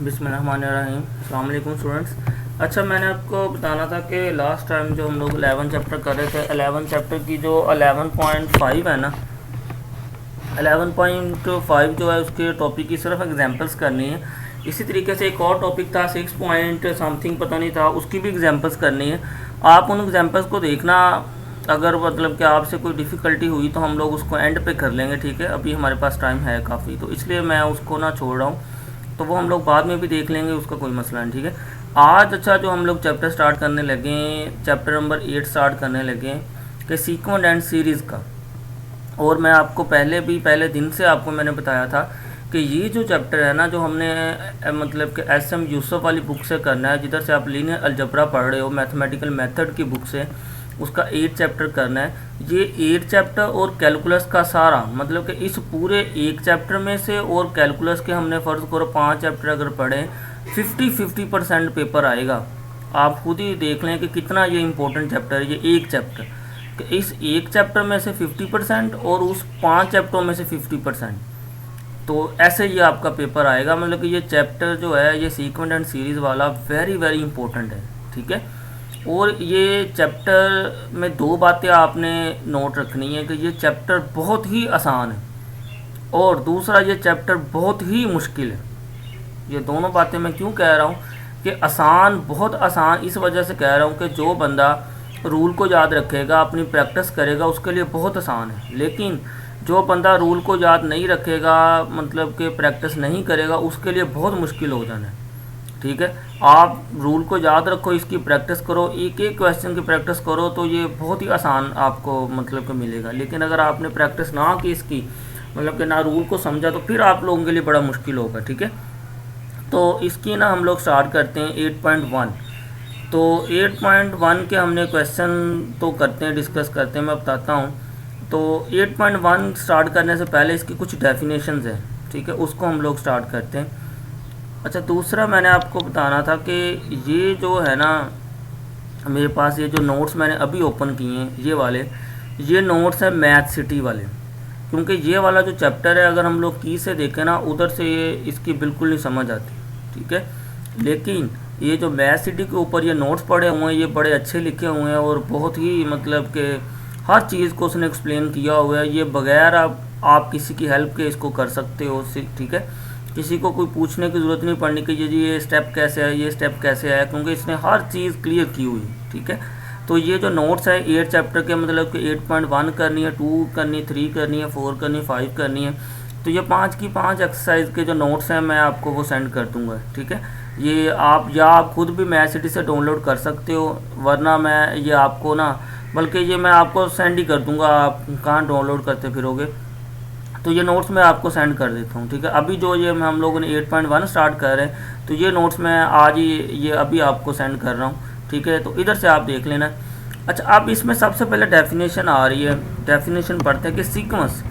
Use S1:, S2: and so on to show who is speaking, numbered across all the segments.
S1: बिस्मिल्लाहिर्रहमानिर्रहीम। अस्सलाम वालेकुम स्टूडेंट्स। अच्छा, मैंने आपको बताना था कि लास्ट टाइम जो हम लोग 11 चैप्टर कर रहे थे, 11 चैप्टर की जो 11.5 है ना, 11.5 जो है उसके टॉपिक की सिर्फ एग्जांपल्स करनी है। इसी तरीके से एक और टॉपिक था 6 पॉइंट समथिंग पता नहीं था, उसकी भी एग्जांपल्स करनी है। आप उन एग्जांपल्स को देखना, अगर मतलब कि आपसे कोई डिफ़िकल्टी हुई तो हम लोग उसको एंड पे कर लेंगे, ठीक है। अभी हमारे पास टाइम है काफ़ी, तो इसलिए मैं उसको ना छोड़ रहा हूँ, तो वो हम लोग बाद में भी देख लेंगे, उसका कोई मसला नहीं, ठीक है। आज अच्छा जो हम लोग चैप्टर स्टार्ट करने लगे, चैप्टर नंबर 8 स्टार्ट करने लगे कि सीक्वेंस एंड सीरीज़ का। और मैं आपको पहले दिन से आपको मैंने बताया था कि ये जो चैप्टर है ना, जो हमने मतलब कि एस एम यूसुफ वाली बुक से करना है, जिधर से आप लीनियर अलजबरा पढ़ रहे हो, मैथमेटिकल मेथड की बुक से, उसका 8 चैप्टर करना है। ये 8 चैप्टर और कैलकुलस का सारा, मतलब कि इस पूरे एक चैप्टर में से और कैलकुलस के हमने फ़र्ज़ करो 5 चैप्टर अगर पढ़े, 50% पेपर आएगा। आप खुद ही देख लें कि कितना ये इंपॉर्टेंट चैप्टर है, ये एक चैप्टर, कि इस एक चैप्टर में से 50% और उस 5 चैप्टरों में से 50%। तो ऐसे ये आपका पेपर आएगा। मतलब कि ये चैप्टर जो है, ये सीक्वेंस एंड सीरीज़ वाला वेरी वेरी इंपॉर्टेंट है, ठीक है। और ये चैप्टर में दो बातें आपने नोट रखनी है कि ये चैप्टर बहुत ही आसान है और दूसरा ये चैप्टर बहुत ही मुश्किल है। ये दोनों बातें मैं क्यों कह रहा हूँ कि आसान, बहुत आसान, इस वजह से कह रहा हूँ कि जो बंदा रूल को याद रखेगा, अपनी प्रैक्टिस करेगा, उसके लिए बहुत आसान है। लेकिन जो बंदा रूल को याद नहीं रखेगा, मतलब कि प्रैक्टिस नहीं करेगा, उसके लिए बहुत मुश्किल हो जाना है, ठीक है। आप रूल को याद रखो, इसकी प्रैक्टिस करो, एक एक क्वेश्चन की प्रैक्टिस करो, तो ये बहुत ही आसान आपको मतलब कि मिलेगा। लेकिन अगर आपने प्रैक्टिस ना की इसकी, मतलब कि ना रूल को समझा, तो फिर आप लोगों के लिए बड़ा मुश्किल होगा, ठीक है। तो इसकी ना हम लोग स्टार्ट करते हैं 8.1। तो 8.1 के हमने क्वेश्चन तो करते हैं, डिस्कस करते हैं, मैं बताता हूँ। तो 8.1 स्टार्ट करने से पहले इसकी कुछ डेफिनेशंस हैं, ठीक है, उसको हम लोग स्टार्ट करते हैं। अच्छा, दूसरा मैंने आपको बताना था कि ये जो है ना, मेरे पास ये जो नोट्स मैंने अभी ओपन किए हैं, ये नोट्स हैं मैथ सिटी वाले। क्योंकि ये वाला जो चैप्टर है, अगर हम लोग की से देखें ना, उधर से ये इसकी बिल्कुल नहीं समझ आती, ठीक है। लेकिन ये जो मैथ सिटी के ऊपर ये नोट्स पड़े हुए हैं, ये बड़े अच्छे लिखे हुए हैं और बहुत ही मतलब कि हर चीज़ को उसने एक्सप्लेन किया हुआ है। ये बगैर आप किसी की हेल्प के इसको कर सकते हो, ठीक है। किसी को कोई पूछने की ज़रूरत नहीं पड़नी कि ये स्टेप कैसे है, ये स्टेप कैसे है, क्योंकि इसने हर चीज़ क्लियर की हुई है, ठीक है। तो ये जो नोट्स है 8 चैप्टर के, मतलब कि 8.1 करनी है, 2 करनी, 3 करनी है, 4 करनी, 5 करनी है। तो ये 5 की 5 एक्सरसाइज के जो नोट्स हैं, मैं आपको वो सेंड कर दूंगा, ठीक है। ये आप खुद भी मैथ सिटी से डाउनलोड कर सकते हो, वरना मैं ये आपको ना, बल्कि ये मैं आपको सेंड ही कर दूंगा, आप कहाँ डाउनलोड करते फिरोगे। तो ये नोट्स मैं आपको सेंड कर देता हूँ, ठीक है। अभी जो ये हम लोगों ने 8.1 स्टार्ट कर रहे हैं, तो ये नोट्स मैं आज ही ये अभी आपको सेंड कर रहा हूँ, ठीक है। तो इधर से आप देख लेना। अच्छा, अब इसमें सबसे पहले डेफिनेशन आ रही है, डेफिनेशन पढ़ते हैं कि सीक्वेंस,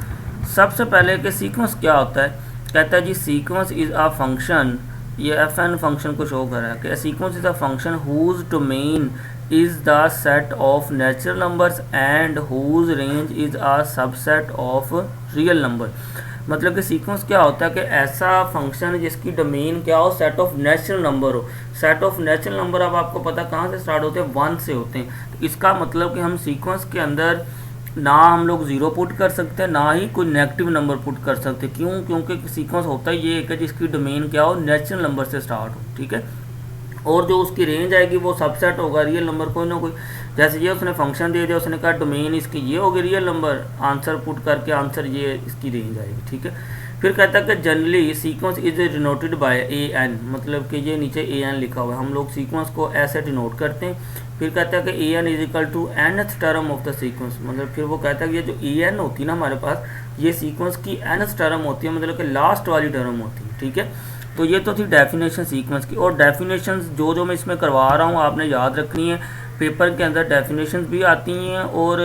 S1: सबसे पहले कि सीक्वेंस क्या होता है। कहता है जी, सीक्वेंस इज़ अ फंक्शन, ये एफ एन फंक्शन को शो कर रहा है कि sequence is a function whose domain is the set of natural numbers and whose range is a subset of real number. मतलब कि सीक्वेंस क्या होता है कि ऐसा फंक्शन जिसकी डोमेन क्या हो, सेट ऑफ नेचुरल नंबर हो। सेट ऑफ नेचुरल नंबर अब आपको पता कहाँ से स्टार्ट होते हैं, 1 से होते हैं। तो इसका मतलब कि हम सीक्वेंस के अंदर ना हम लोग ज़ीरो पुट कर सकते हैं, ना ही कोई नेगेटिव नंबर पुट कर सकते। क्यों? क्योंकि सीक्वेंस होता ही ये है कि जिसकी डोमेन क्या हो, नेचुरल नंबर से स्टार्ट हो, ठीक है। और जो उसकी रेंज आएगी वो सबसेट होगा रियल नंबर कोई ना कोई। जैसे ये उसने फंक्शन दे दिया, उसने कहा डोमेन इसकी ये होगी रियल नंबर, आंसर पुट करके आंसर ये इसकी रेंज आएगी, ठीक है। फिर कहता है कि generally sequence is denoted by A N, मतलब कि ये नीचे ए एन लिखा हुआ है, हम लोग सीक्वेंस को ऐसे डिनोट करते हैं। फिर कहता है कि A N is equal to nth term of the sequence, मतलब फिर वो कहता है कि ये जो ए एन होती है ना हमारे पास, ये सीक्वेंस की nth टर्म होती है, मतलब कि लास्ट वाली टर्म होती है, ठीक है। तो ये तो थी डेफिनेशन सीक्वेंस की। और डेफिनेशन जो मैं इसमें करवा रहा हूँ आपने याद रखनी है, पेपर के अंदर डेफिनेशन भी आती हैं और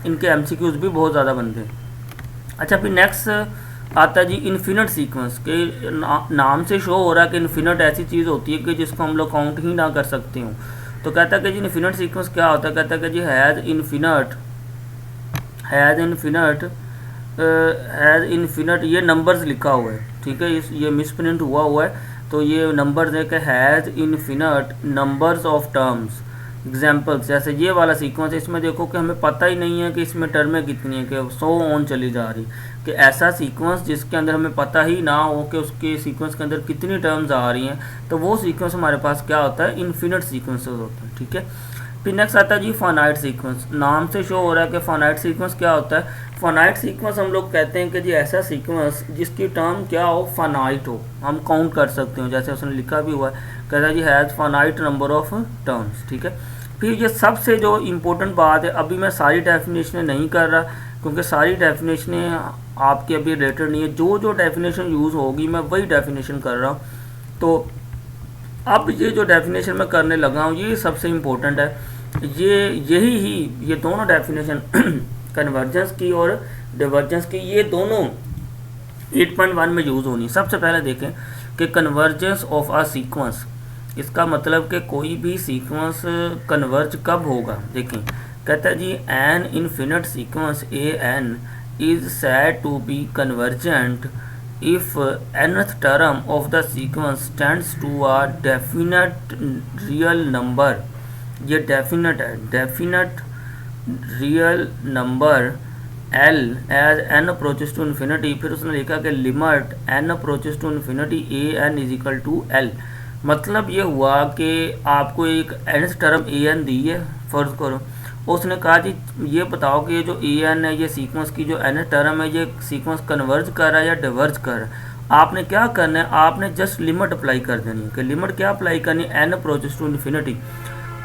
S1: इनके एमसीक्यूज भी बहुत ज़्यादा बनते हैं। अच्छा, फिर नेक्स्ट आता है जी इन्फिनिट सीक्वेंस के, नाम से शो हो रहा है कि इन्फिनिट ऐसी चीज़ होती है कि जिसको हम लोग काउंट ही ना कर सकते हो। तो कहता है कि जी इन्फिनिट सीक्वेंस क्या होता है। कहता है कि जी हैज़ इन्फिनिट ये नंबर्स लिखा हुआ है, ठीक है। ये मिसप्रिंट हुआ है। तो ये नंबर देखे has infinite numbers of terms. Examples जैसे ये वाला सीक्वेंस, इसमें देखो कि हमें पता ही नहीं है कि इसमें टर्में कितनी है, कि 100 ऑन चली जा रही, कि ऐसा सीक्वेंस जिसके अंदर हमें पता ही ना हो कि उसके सीक्वेंस के अंदर कितनी टर्म्स आ रही हैं, तो वो सीक्वेंस हमारे पास क्या होता है, इन्फिनिट सीक्वेंसेस होते हैं। ठीक है, फिर नेक्स्ट आता है जी फाइनाइट सीक्वेंस। नाम से शो हो रहा है कि फाइनाइट सीक्वेंस क्या होता है। फाइनाइट सीक्वेंस हम लोग कहते हैं कि जी ऐसा सीक्वेंस जिसकी टर्म क्या हो, फाइनाइट हो, हम काउंट कर सकते हो, जैसे उसने लिखा भी हुआ है, कहता है जी has finite number of terms. ठीक है, फिर ये सबसे जो इम्पोर्टेंट बात है, अभी मैं सारी डेफिनेशनें नहीं कर रहा क्योंकि सारी डेफिनेशनें आपके अभी रिलेटेड नहीं है, जो जो डेफिनेशन यूज़ होगी मैं वही डेफिनेशन कर रहा हूँ। तो अब ये जो डेफिनेशन मैं करने लगा हूँ ये सबसे इम्पोर्टेंट है। ये दोनों डेफिनेशन कन्वर्जेंस की और डिवर्जेंस की, ये दोनों 8.1 में यूज़ होनी। सबसे पहले देखें कि कन्वर्जेंस ऑफ अ सीक्वेंस, इसका मतलब कि कोई भी सीक्वेंस कन्वर्ज कब होगा। देखें, कहता है जी an infinite sequence A N is said to be convergent if nth term of the sequence tends to a definite real number। ये डेफिनेट है, definite real number L as n approaches to infinity. फिर उसने लिखा कि limit n approaches to infinity A N is equal to L। मतलब ये हुआ कि आपको एक nth टर्म ए एन दी है, फर्ज करो, उसने कहा जी ये बताओ कि ये जो ए एन है, ये सीक्वेंस की जो nth टर्म है, ये सीक्वेंस कन्वर्ज कर रहा है या डिवर्ज कर रहा है। आपने क्या करना है, आपने जस्ट लिमिट अप्लाई कर देनी है। कि लिमिट क्या अप्लाई करनी है, n अप्रोचेस टू इन्फिनिटी।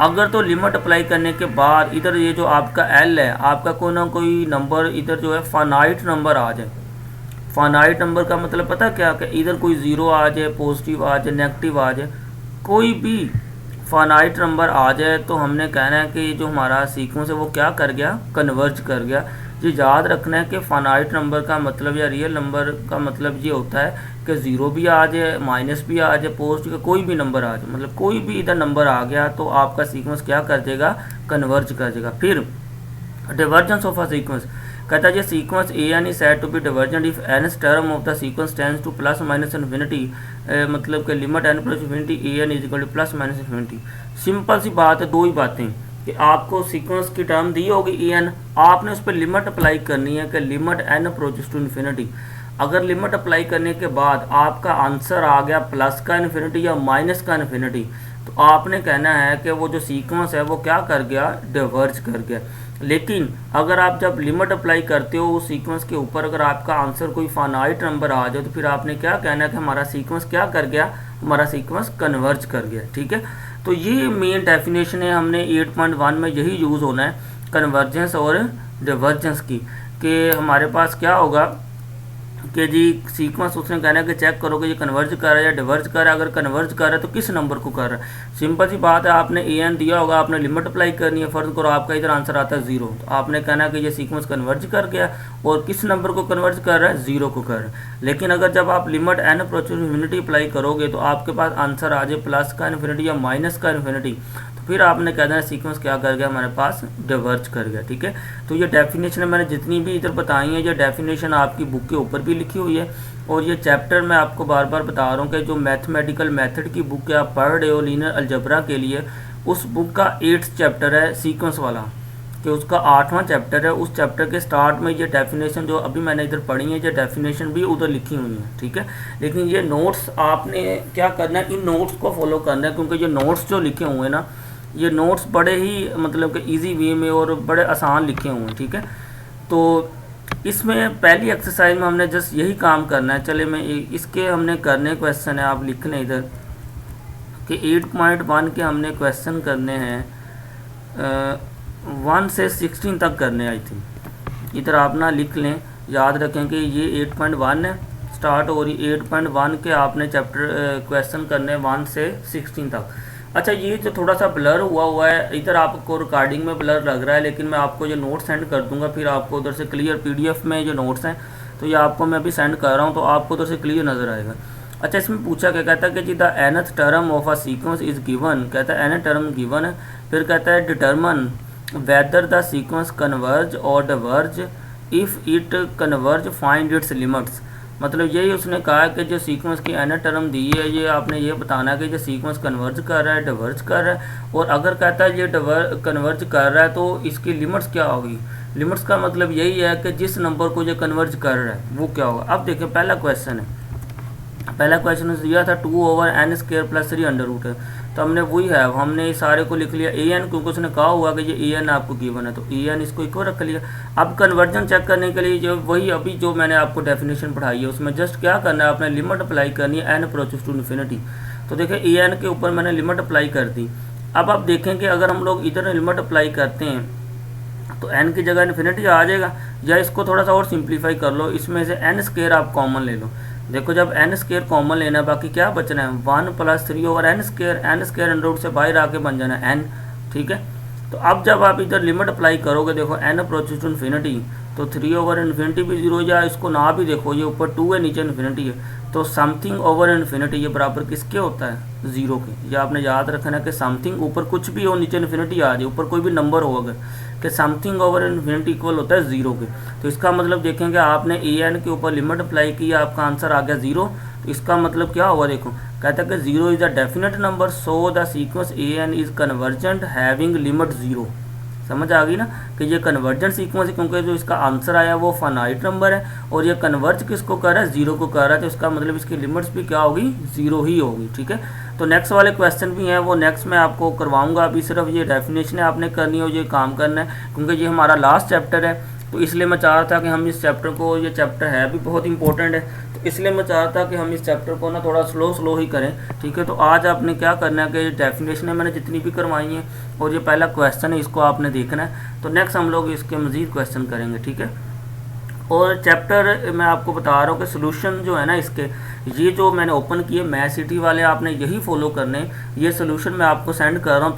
S1: अगर तो लिमिट अप्लाई करने के बाद इधर ये जो आपका L है, आपका कोई ना कोई नंबर इधर जो है फाइनाइट नंबर आ जाए। फाइनाइट नंबर का मतलब पता क्या, कि इधर कोई ज़ीरो आ जाए, पॉजिटिव आ जाए, नेगेटिव आ जाए, कोई भी फाइनाइट नंबर आ जाए, तो हमने कहना है कि जो हमारा सीक्वेंस है वो क्या कर गया, कन्वर्ज कर गया। ये याद रखना है कि फाइनाइट नंबर का मतलब या रियल नंबर का मतलब ये होता है कि ज़ीरो भी आ जाए, माइनस भी आ जाए, पॉजिटिव कोई भी नंबर आ जाए, मतलब कोई भी इधर नंबर आ गया तो आपका सीक्वेंस क्या कर देगा, कन्वर्ज कर देगा। फिर डिवर्जेंस ऑफ अ सीक्वेंस, कहता है ये sequence A N is said to be divergent if N term of the sequence tends to plus minus infinity. मतलब कि limit N plus infinity A N is equal to plus minus infinity. Simple सी बात है, दो ही बातें कि आपको sequence की टर्म दी होगी ए एन, आपने उस पर लिमिट अप्लाई करनी है कि limit N approaches to infinity. अगर लिमिट अप्लाई करने के बाद आपका आंसर आ गया प्लस का इन्फिनिटी या माइनस का इन्फिनिटी, तो आपने कहना है कि वो जो सीक्वेंस है वो क्या कर गया, डिवर्ज कर गया। लेकिन अगर आप जब लिमिट अप्लाई करते हो उस सीक्वेंस के ऊपर, अगर आपका आंसर कोई फाइनाइट नंबर आ जाए, तो फिर आपने क्या कहना है कि हमारा सीक्वेंस क्या कर गया, हमारा सीक्वेंस कन्वर्ज कर गया। ठीक है, तो ये मेन डेफिनेशन है, हमने 8.1 में यही यूज़ होना है कन्वर्जेंस और डिवर्जेंस की। कि हमारे पास क्या होगा कि जी सीक्वेंस उसने कहना है कि चेक करो कि ये कन्वर्ज कर रहा है या डिवर्ज कर रहा है। अगर कन्वर्ज कर रहा है तो किस नंबर को कर रहा है। सिंपल सी बात है, आपने ए एन दिया होगा, आपने लिमिट अप्लाई करनी है, फर्ज करो आपका इधर आंसर आता है 0, तो आपने कहना है कि ये सीक्वेंस कन्वर्ज कर गया, और किस नंबर को कन्वर्ज कर रहा है, 0 को कर रहा है। लेकिन अगर जब आप limit N approaches to infinity apply करोगे तो आपके पास आंसर आ जाए प्लस का इन्फिनिटी या माइनस का इन्फिनिटी, फिर आपने कहना है सीक्वेंस क्या कर गया, हमारे पास डिवर्ज कर गया। ठीक है, तो ये डेफिनेशन मैंने जितनी भी इधर बताई है, ये डेफिनेशन आपकी बुक के ऊपर भी लिखी हुई है, और ये चैप्टर मैं आपको बार बार बता रहा हूँ कि जो मैथमेटिकल मेथड की बुक है आप पढ़ रहे हो लीनियर अलजेब्रा के लिए, उस बुक का 8th चैप्टर है सीक्वेंस वाला, कि उसका 8वां चैप्टर है। उस चैप्टर के स्टार्ट में ये डेफिनेशन जो अभी मैंने इधर पढ़ी है, ये डेफिनेशन भी उधर लिखी हुई है। ठीक है, लेकिन ये नोट्स आपने क्या करना है, इन नोट्स को फॉलो करना है, क्योंकि ये नोट्स जो लिखे हुए हैं ना, ये नोट्स बड़े ही मतलब कि इजी वे में और बड़े आसान लिखे हुए हैं। ठीक है, तो इसमें पहली एक्सरसाइज में हमने जस्ट यही काम करना है। चले मैं इसके हमने करने क्वेश्चन है, आप लिख लें इधर कि 8.1 के हमने क्वेश्चन करने हैं 1 से 16 तक करने। आई थिंक इधर आप ना लिख लें, याद रखें कि ये 8.1 है स्टार्ट, और ये 8.1 के आपने चैप्टर क्वेश्चन करने 1 से 16 तक। अच्छा, ये जो थोड़ा सा ब्लर हुआ है इधर, आपको रिकॉर्डिंग में ब्लर लग रहा है, लेकिन मैं आपको ये नोट सेंड कर दूंगा, फिर आपको उधर से क्लियर पीडीएफ में जो नोट्स हैं, तो ये आपको मैं अभी सेंड कर रहा हूँ, तो आपको उधर से क्लियर नज़र आएगा। अच्छा, इसमें पूछा क्या, कहता है कि जी the nth term of a sequence is given, कहता है nth टर्म गिवन है, फिर कहता है determine whether the sequence converge or diverge, if it converge find its limits. मतलब यही उसने कहा है कि जो सीक्वेंस की एन टर्म दी है ये आपने ये बताना है कि जो सीक्वेंस कन्वर्ज कर रहा है डिवर्ज कर रहा है, और अगर कहता है ये कन्वर्ज कर रहा है तो इसकी लिमिट्स क्या होगी। लिमिट्स का मतलब यही है कि जिस नंबर को ये कन्वर्ज कर रहा है वो क्या होगा। अब देखिए पहला क्वेश्चन है, पहला क्वेश्चन दिया था 2/n² + 3 अंडर रूट है, तो हमने वही है, हमने इस सारे को लिख लिया ए एन, क्योंकि उसने कहा हुआ कि ये ए एन आपको गिवन है, तो ए एन इसको इक्वल रख लिया। अब कन्वर्जन चेक करने के लिए जो वही अभी जो मैंने आपको डेफिनेशन पढ़ाई है उसमें जस्ट क्या करना है, आपने लिमिट अप्लाई करनी है एन अप्रोचेस टू इन्फिनिटी। तो देखिए ए एन के ऊपर मैंने लिमिट अप्लाई कर दी। अब आप देखें कि अगर हम लोग इधर लिमिट अप्लाई करते हैं तो n की जगह इन्फिनिटी आ जाएगा, या इसको थोड़ा सा और सिंप्लीफाई कर लो, इसमें से n² आप कॉमन ले लो। देखो जब n² कॉमन लेना है बाकी क्या बचना है 1 + 3/n², n² अंडर रूट से बाहर आके बन जाना है n, ठीक है। तो अब जब आप इधर लिमिट अप्लाई करोगे देखो n अप्रोचेस टू इन्फिनिटी, तो 3/∞ भी 0, या इसको ना भी देखो ये ऊपर 2 है नीचे इन्फिनिटी है, तो समथिंग ओवर इन्फिनिटी ये बराबर किसके होता है 0 के। या आपने याद रखना है कि समथिंग ऊपर कुछ भी हो नीचे इन्फिनिटी आ जाए, ऊपर कोई भी नंबर हो अगर, कि समथिंग ओवर इन्फिनिटी इक्वल होता है 0 के। तो इसका मतलब देखेंगे आपने ए एन के ऊपर लिमिट अप्लाई की, आपका आंसर आ गया 0। तो इसका मतलब क्या हुआ, देखो कहता है कि 0 is the definite number, so the sequence A N is convergent having limit 0। समझ आ गई ना कि ये कन्वर्जेंट सीक्वेंस है, क्योंकि जो इसका आंसर आया वो फाइनाइट नंबर है और ये कन्वर्ज किसको कर रहा है 0 को कर रहा है, तो इसका मतलब इसकी लिमिट्स भी क्या होगी 0 ही होगी, ठीक है। तो नेक्स्ट वाले क्वेश्चन भी हैं वो नेक्स्ट मैं आपको करवाऊंगा, अभी सिर्फ ये डेफिनेशन आपने करनी हो, ये काम करना है, क्योंकि ये हमारा लास्ट चैप्टर है। तो इसलिए मैं चाह रहा था कि हम इस चैप्टर को, ये चैप्टर है भी बहुत इंपॉर्टेंट है, तो इसलिए मैं चाह रहा था कि हम इस चैप्टर को ना थोड़ा स्लो ही करें, ठीक है। तो आज आपने क्या करना है कि डेफिनेशन है मैंने जितनी भी करवाई हैं और ये पहला क्वेश्चन है इसको आपने देखना है, तो नेक्स्ट हम लोग इसके मज़ीद क्वेश्चन करेंगे, ठीक है। और चैप्टर मैं आपको बता रहा हूँ कि सोल्यूशन जो है ना इसके, ये जो मैंने ओपन किए मैथ सिटी वाले आपने यही फॉलो करने, ये सोल्यूशन मैं आपको सेंड कर रहा हूँ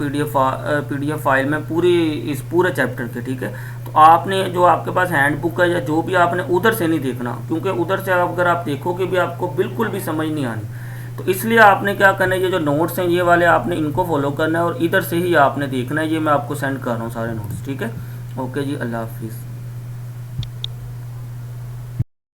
S1: पीडीएफ फाइल में पूरे चैप्टर के, ठीक है। तो आपने जो आपके पास हैंडबुक है या जो भी आपने उधर से नहीं देखना, क्योंकि उधर से अगर आप देखोगे भी आपको बिल्कुल भी समझ नहीं आनी, तो इसलिए आपने क्या करना है, ये जो नोट्स हैं ये वाले आपने इनको फॉलो करना है और इधर से ही आपने देखना है, ये मैं आपको सेंड कर रहा हूँ सारे नोट्स, ठीक है। ओके जी, अल्लाह हाफिज़।